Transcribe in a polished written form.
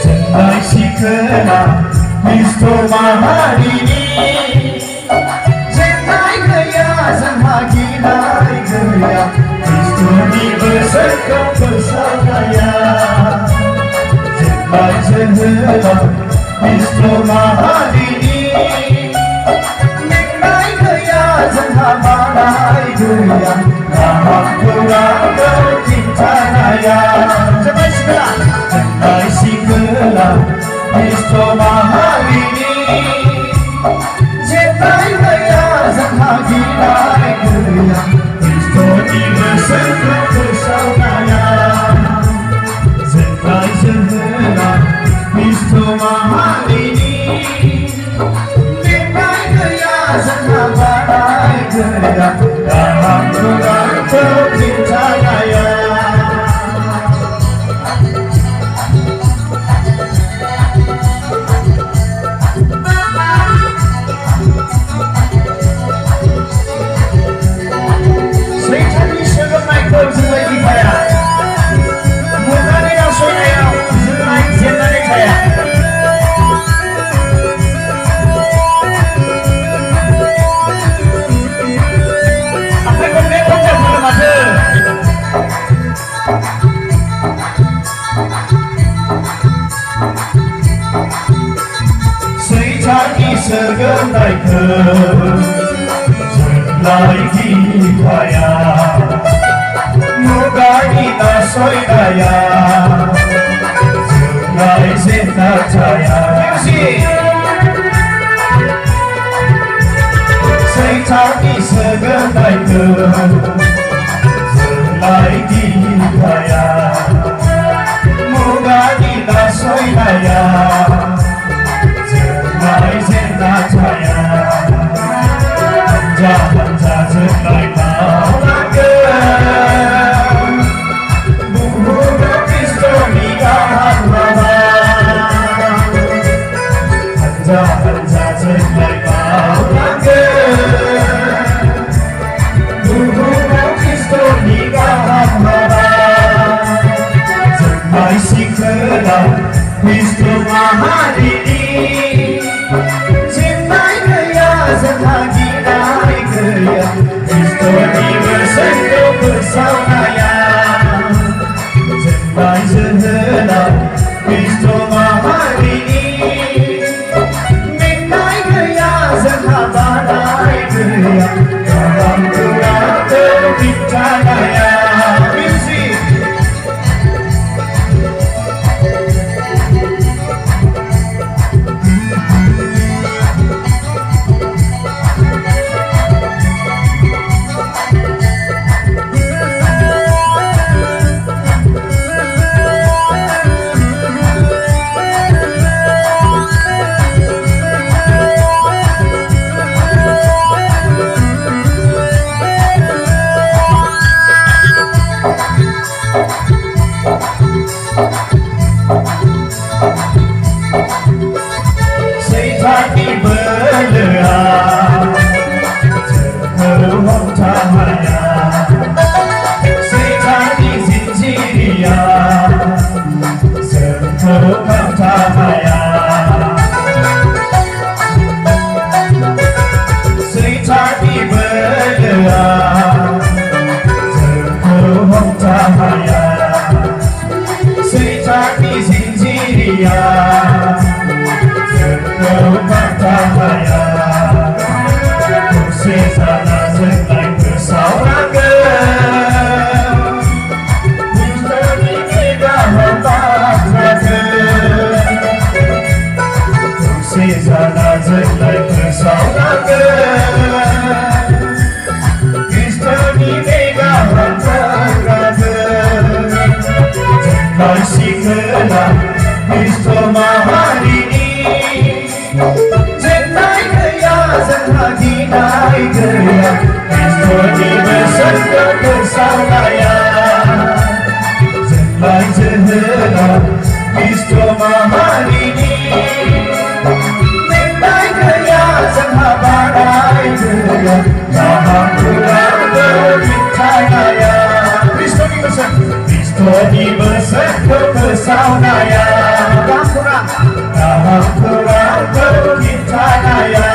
Jwnglai sikwla Kristo hari ini Jwnglai gaya janha ginai gaya Kristo ni berserkau bersamaya Jwnglai jwnglai Kristo hari ini Jwnglai gaya janha manai gaya Rahmat kurang bercinta raya Jwnglai sikwla Kristo hari ini Jwnglai gaya janha ginai gaya Kristo ni berserkau bersamaya Jwnglai jwnglai Kristo hari ini Jwnglai gaya janha manai gaya Rahmat kurang bercinta raya Segenai ke Jwnglai hidaya Moga kita soidaya Jwnglai zeta jaya Seitaki segenai ke Jwnglai hidaya Moga kita soidaya Jwnglai zeta jaya Banja Jwnglai baulaga Bodo Kristo ni gahan baba Banja Jwnglai baulaga Bodo Kristo ni gahan baba Jwnglai sikwla Kristo hari ini Jwnglai gaya janha ginai gaya Kristo ni berserkau bersamaya Jwnglai jwnglai Kristo hari ini Jwnglai gaya janha manai gaya Dalam kurang tercipta raya Seitaki berleah Jengkel cahaya Seitaki zinjiria Jengkel cahaya Seitaki berleah Jengkel cahaya Seitaki zinjiria cahaya Sesana Jwnglai bersauraga Kristo ni gahan baba Sesana Jwnglai bersauraga Kristo ni gahan baba Jwnglai sikwla Kristo Jwnglai gaya janha dinai gaya Kristo dibesarkan bersamanya Jwnglai jehela Kristo maharini Jwnglai gaya janha badai gaya Maha kurang berbincangaya Kristo dibesarkan bersamanya Maha kurang berbincangaya